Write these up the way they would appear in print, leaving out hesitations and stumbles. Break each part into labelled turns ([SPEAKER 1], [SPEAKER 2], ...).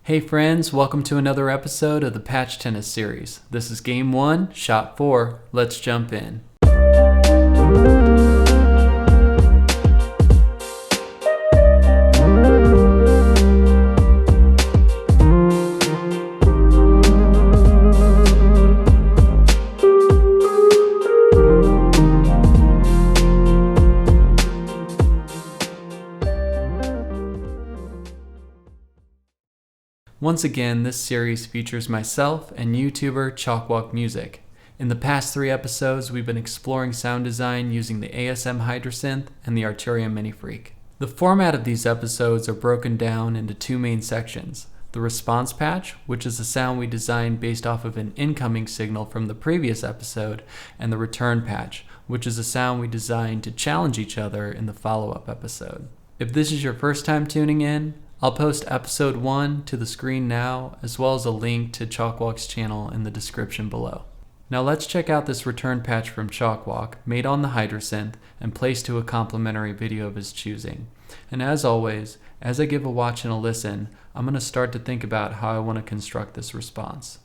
[SPEAKER 1] Hey friends, welcome to another episode of the Patch Tennis series. This is Game 1, Shot 4. Let's jump in. Once again, this series features myself and YouTuber Chalkwalk Music. In the past 3 episodes, we've been exploring sound design using the ASM Hydrasynth and the Arturia Minifreak. The format of these episodes are broken down into 2 main sections. The response patch, which is a sound we designed based off of an incoming signal from the previous episode, and the return patch, which is a sound we designed to challenge each other in the follow-up episode. If this is your first time tuning in, I'll post episode 1 to the screen now, as well as a link to Chalkwalk's channel in the description below. Now let's check out this return patch from Chalkwalk, made on the Hydrasynth and placed to a complimentary video of his choosing. And as always, as I give a watch and a listen, I'm going to start to think about how I want to construct this response.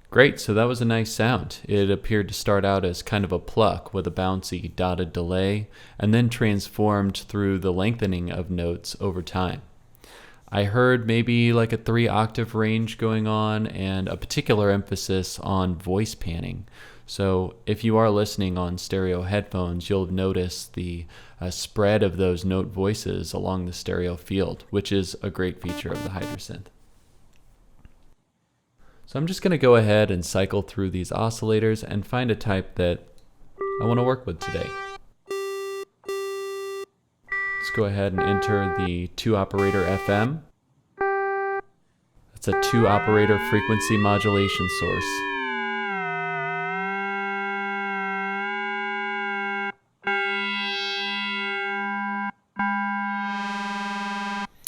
[SPEAKER 1] Great, so that was a nice sound. It appeared to start out as kind of a pluck with a bouncy dotted delay, and then transformed through the lengthening of notes over time. I heard maybe like a 3-octave range going on and a particular emphasis on voice panning. So if you are listening on stereo headphones, you'll notice the spread of those note voices along the stereo field, which is a great feature of the Hydrasynth. So I'm just going to go ahead and cycle through these oscillators and find a type that I want to work with today. Let's go ahead and enter the 2-operator FM. That's a 2-operator frequency modulation source.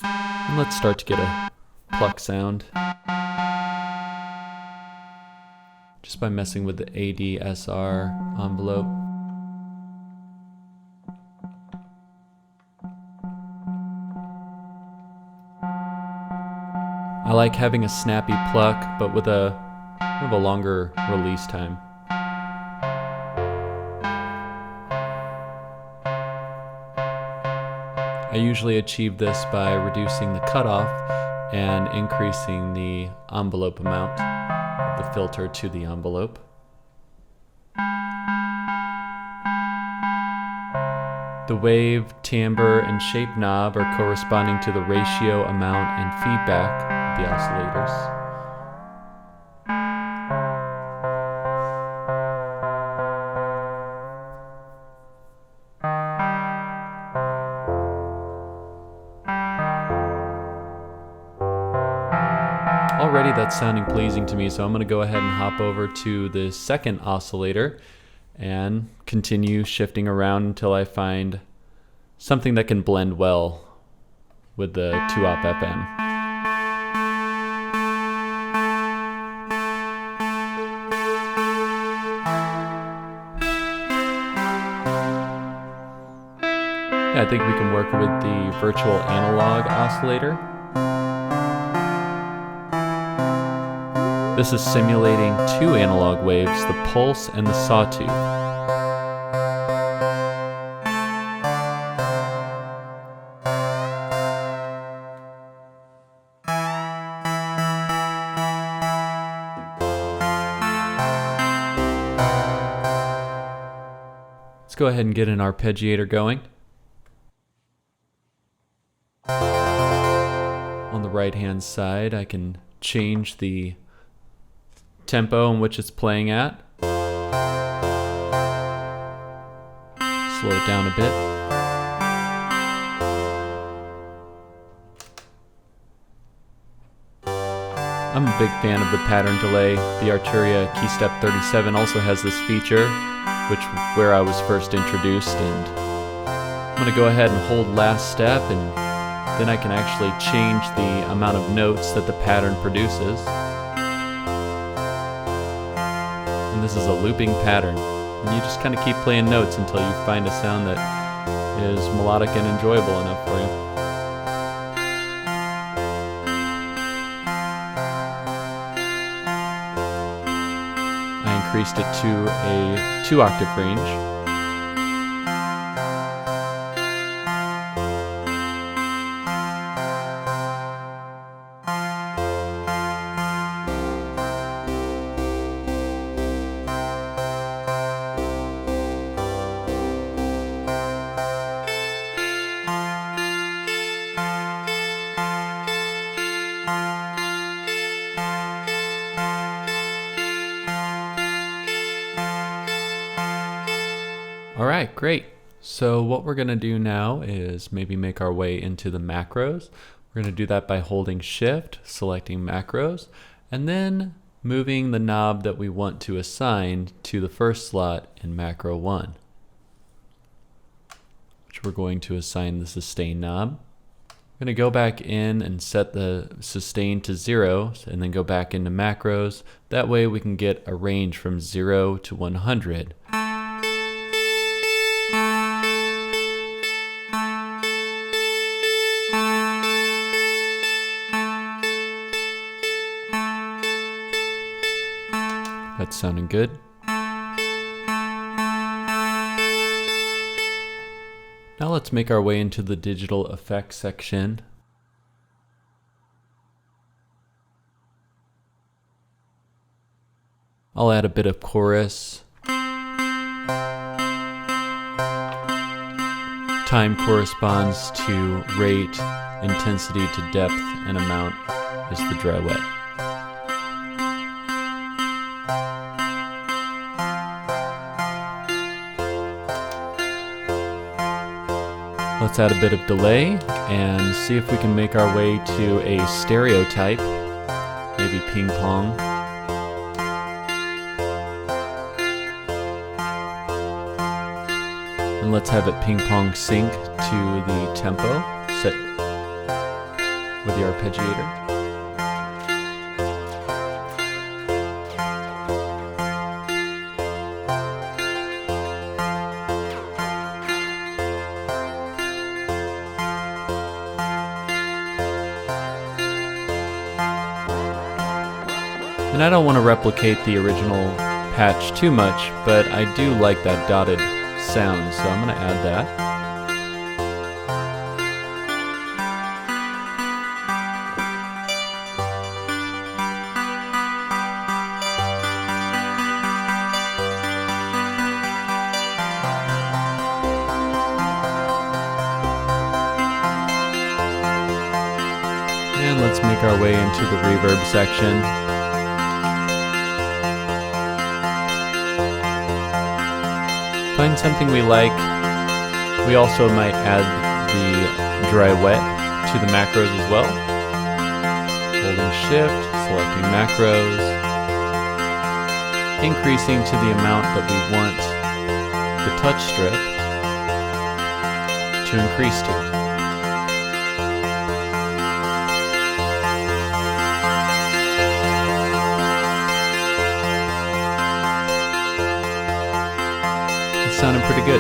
[SPEAKER 1] And let's start to get a pluck sound. Just by messing with the ADSR envelope. I like having a snappy pluck, but with a longer release time. I usually achieve this by reducing the cutoff and increasing the envelope amount. The filter to the envelope. The wave, timbre, and shape knob are corresponding to the ratio, amount, and feedback of the oscillators. Already that's sounding pleasing to me, so I'm going to go ahead and hop over to the second oscillator and continue shifting around until I find something that can blend well with the 2-op FM. Yeah, I think we can work with the virtual analog oscillator. This is simulating 2 analog waves, the pulse and the sawtooth. Let's go ahead and get an arpeggiator going. On the right hand side, I can change the tempo in which it's playing at. Slow it down a bit. I'm a big fan of the pattern delay. The Arturia Keystep 37 also has this feature, where I was first introduced, and I'm going to go ahead and hold last step, and then I can actually change the amount of notes that the pattern produces. And this is a looping pattern, and you just kind of keep playing notes until you find a sound that is melodic and enjoyable enough for you. I increased it to a 2-octave range. Alright, great. So what we're going to do now is maybe make our way into the macros. We're going to do that by holding Shift, selecting macros, and then moving the knob that we want to assign to the first slot in macro 1, which we're going to assign the sustain knob. We're going to go back in and set the sustain to 0, and then go back into macros. That way we can get a range from 0 to 100. That's sounding good. Now let's make our way into the digital effects section. I'll add a bit of chorus. Time corresponds to rate, intensity to depth, and amount is the dry wet. Let's add a bit of delay and see if we can make our way to a stereotype, maybe ping pong. And let's have it ping pong sync to the tempo set with the arpeggiator. And I don't want to replicate the original patch too much, but I do like that dotted sound, so I'm going to add that. And let's make our way into the reverb section. Find something we like. We also might add the dry wet to the macros as well. Holding Shift, selecting macros, increasing to the amount that we want the touch strip to increase to. Sounding pretty good.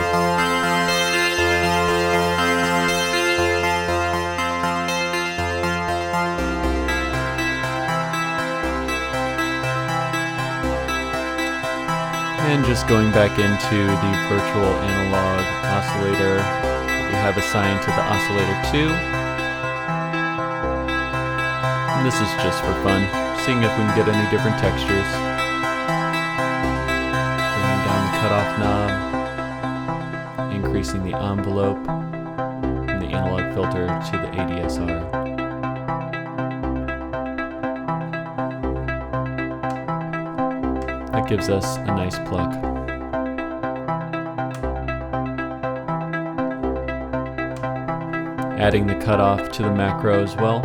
[SPEAKER 1] And just going back into the virtual analog oscillator that we have assigned to the oscillator 2. And this is just for fun, seeing if we can get any different textures. Bringing down the cutoff knob. tracing the envelope from the analog filter to the ADSR. That gives us a nice pluck. Adding the cutoff to the macro as well.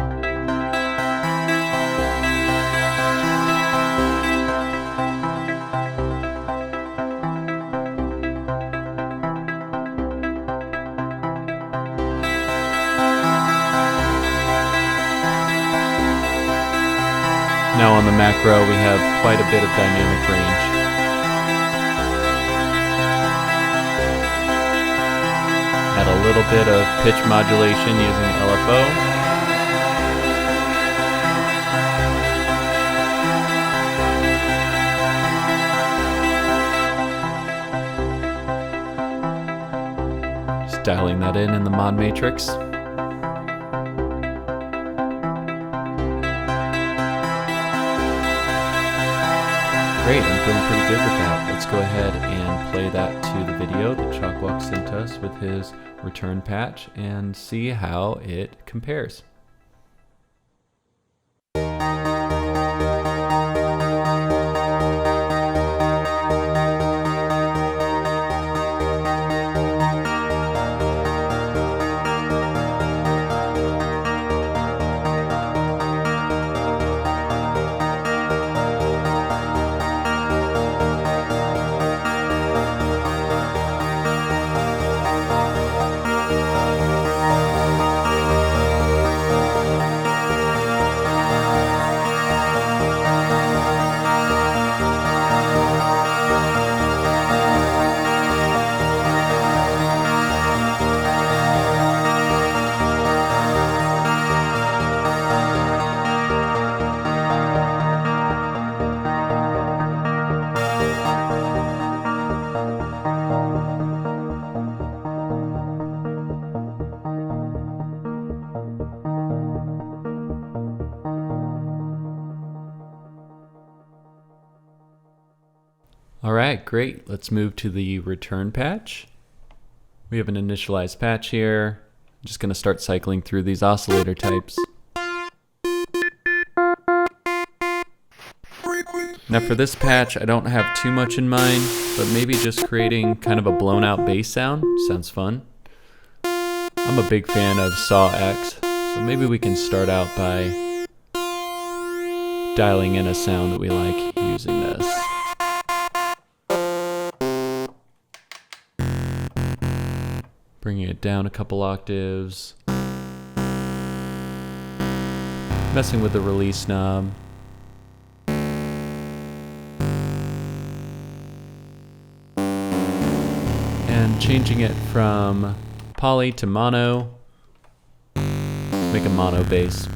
[SPEAKER 1] Now on the macro, we have quite a bit of dynamic range. Add a little bit of pitch modulation using LFO. Just dialing that in the mod matrix. Great, I'm feeling pretty good with that. Let's go ahead and play that to the video that Chalkwalk sent us with his return patch and see how it compares. All right, great. Let's move to the return patch. We have an initialized patch here. I'm just going to start cycling through these oscillator types. Now for this patch, I don't have too much in mind, but maybe just creating kind of a blown out bass sound. Sounds fun. I'm a big fan of Saw X, so maybe we can start out by dialing in a sound that we like using this. Bringing it down a couple octaves. Messing with the release knob. And changing it from poly to mono. Make a mono bass.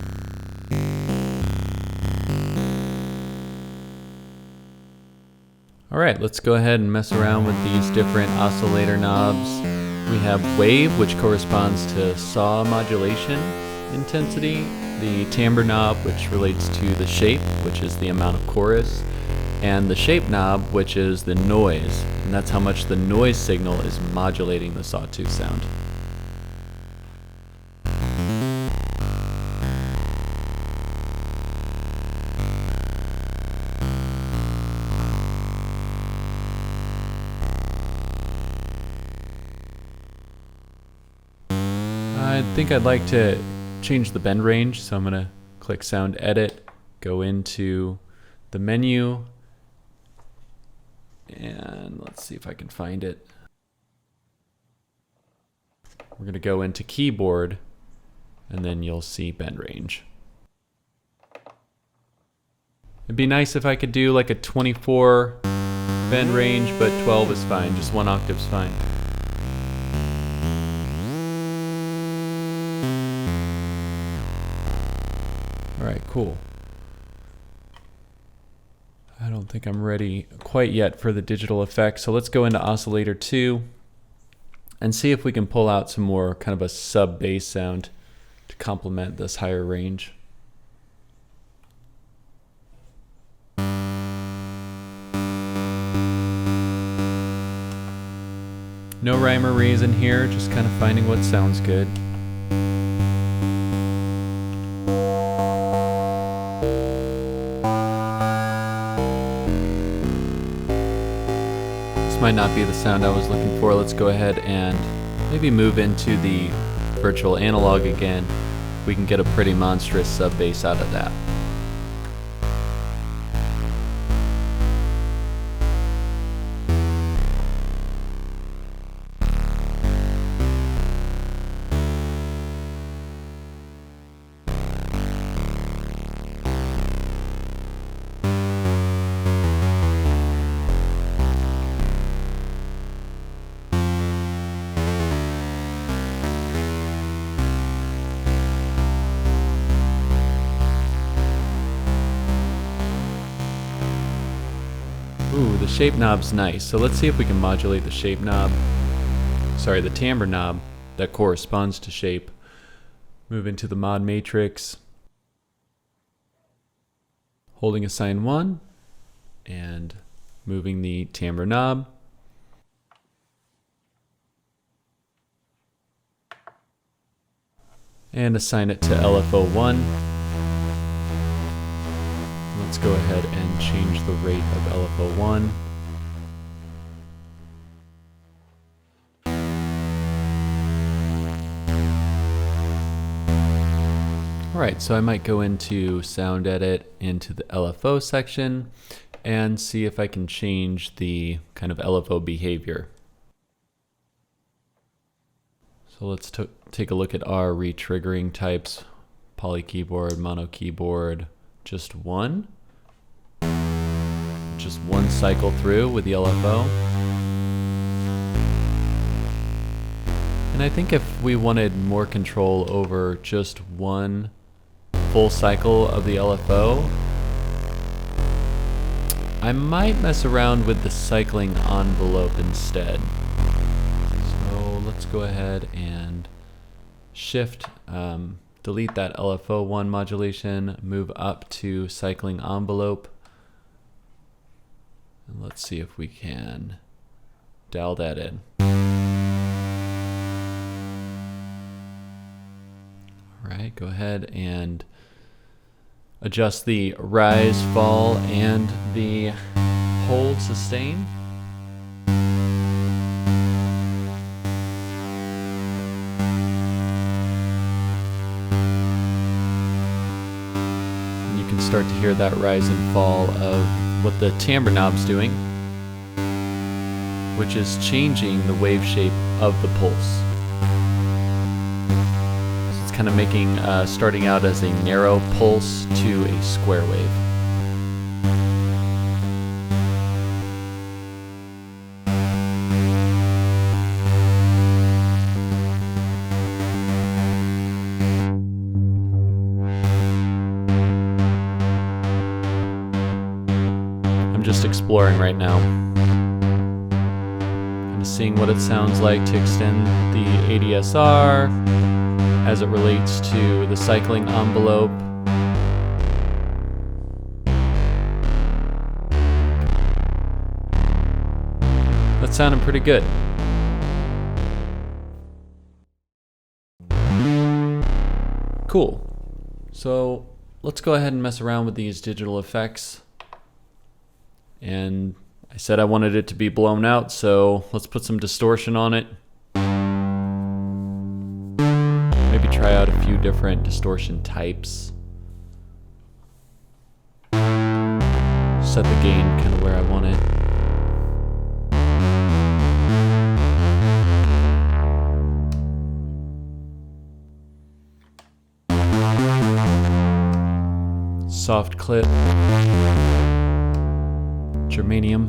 [SPEAKER 1] Alright, let's go ahead and mess around with these different oscillator knobs. We have wave, which corresponds to saw modulation intensity, the timbre knob, which relates to the shape, which is the amount of chorus, and the shape knob, which is the noise, and that's how much the noise signal is modulating the sawtooth sound. I think I'd like to change the bend range, so I'm going to click Sound Edit, go into the menu, and let's see if I can find it. We're going to go into Keyboard, and then you'll see bend range. It'd be nice if I could do like a 24 bend range, but 12 is fine, just 1 octave's fine. Alright, cool. I don't think I'm ready quite yet for the digital effect, so let's go into Oscillator 2 and see if we can pull out some more kind of a sub-bass sound to complement this higher range. No rhyme or reason here, just kind of finding what sounds good. This might not be the sound I was looking for. Let's go ahead and maybe move into the virtual analog again. We can get a pretty monstrous sub bass out of that. Ooh, the shape knob's nice. So let's see if we can modulate the shape knob. Sorry, the timbre knob that corresponds to shape. Move into the mod matrix. Holding assign 1 and moving the timbre knob. And assign it to LFO1. Let's go ahead and change the rate of LFO1. Alright, so I might go into Sound Edit into the LFO section and see if I can change the kind of LFO behavior. So let's take a look at our retriggering types. Poly keyboard, mono keyboard, just one. Just one cycle through with the LFO. And I think if we wanted more control over just one full cycle of the LFO, I might mess around with the cycling envelope instead. So let's go ahead and shift, delete that LFO1 modulation, move up to cycling envelope. And let's see if we can dial that in. All right, go ahead and adjust the rise, fall, and the hold, sustain. And you can start to hear that rise and fall of what the timbre knob's doing, which is changing the wave shape of the pulse. So it's kind of making, starting out as a narrow pulse to a square wave. Just exploring right now. Kind of seeing what it sounds like to extend the ADSR as it relates to the cycling envelope. That's sounding pretty good. Cool. So let's go ahead and mess around with these digital effects. And I said I wanted it to be blown out, so let's put some distortion on it. Maybe try out a few different distortion types. Set the gain kind of where I want it. Soft clip. Germanium,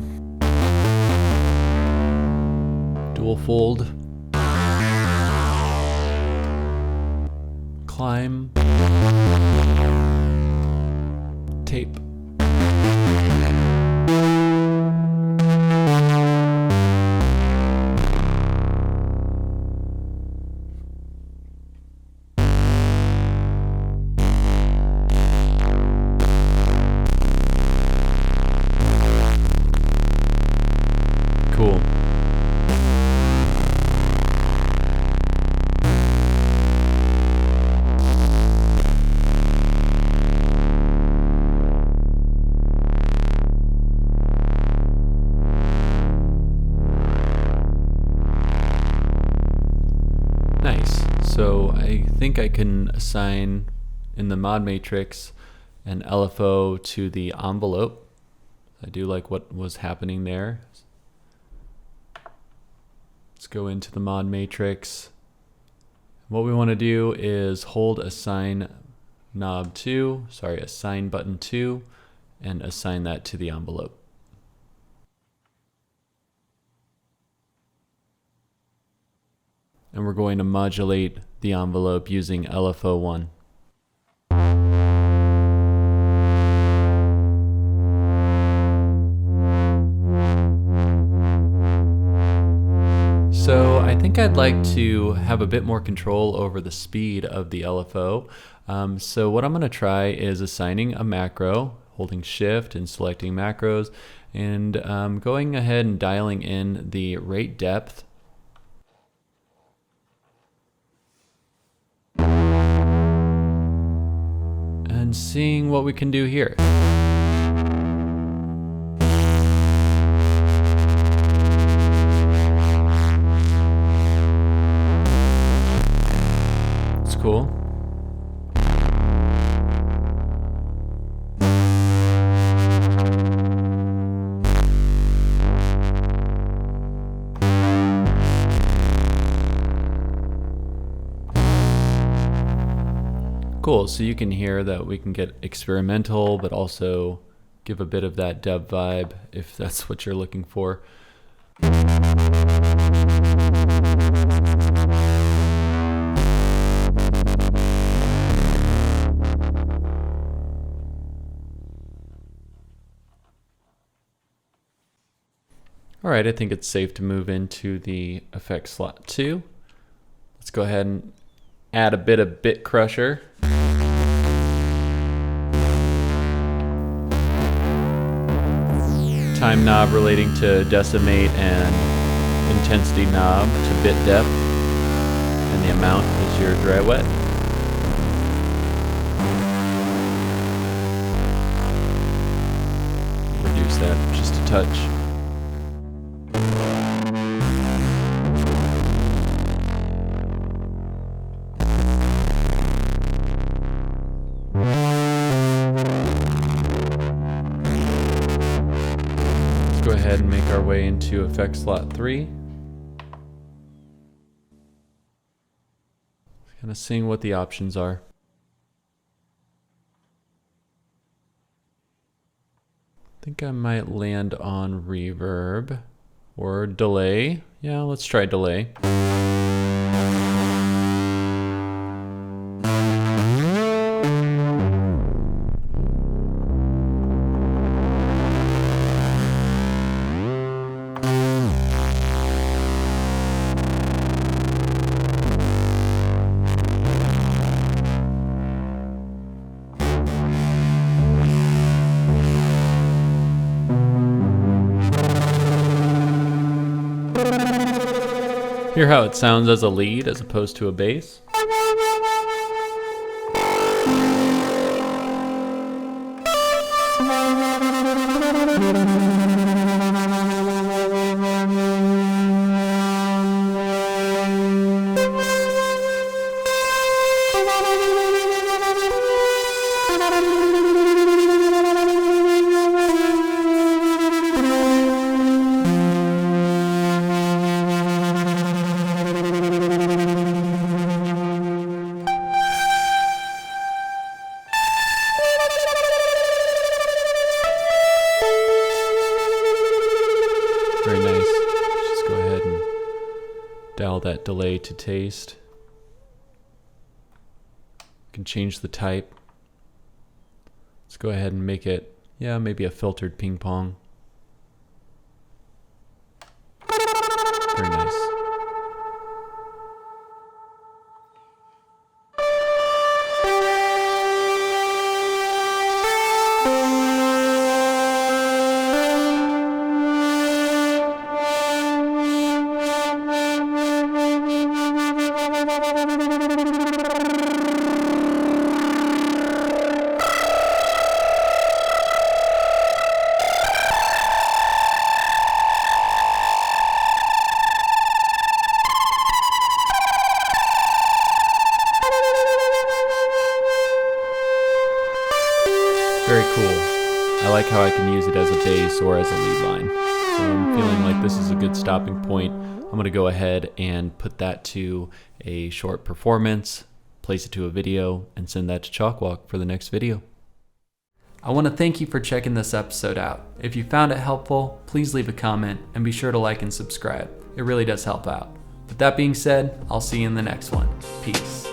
[SPEAKER 1] dual fold, climb, tape. Cool. Nice. So I think I can assign in the mod matrix an LFO to the envelope. I do like what was happening there. Let's go into the mod matrix. What we want to do is hold assign knob 2, assign button 2, and assign that to the envelope. And we're going to modulate the envelope using LFO1. So I think I'd like to have a bit more control over the speed of the LFO. So what I'm going to try is assigning a macro, holding shift and selecting macros, and going ahead and dialing in the rate depth. And seeing what we can do here. It's cool. Cool, so you can hear that we can get experimental, but also give a bit of that dub vibe if that's what you're looking for. All right, I think it's safe to move into the effect slot 2. Let's go ahead and add a bit of bit crusher. Time knob relating to decimate and intensity knob to bit depth, and the amount is your dry wet. Reduce that just a touch. Go ahead and make our way into effect slot 3. Kind of seeing what the options are. I think I might land on reverb or delay. Yeah, let's try delay. Hear how it sounds as a lead as opposed to a bass? Very nice. Just go ahead and dial that delay to taste. You can change the type. Let's go ahead and make it, yeah, maybe a filtered ping pong. Very nice. like how I can use it as a bass or as a lead line. So I'm feeling like this is a good stopping point. I'm going to go ahead and put that to a short performance, place it to a video, and send that to Chalkwalk for the next video. I want to thank you for checking this episode out. If you found it helpful, please leave a comment and be sure to like and subscribe. It really does help out. With that being said, I'll see you in the next one. Peace.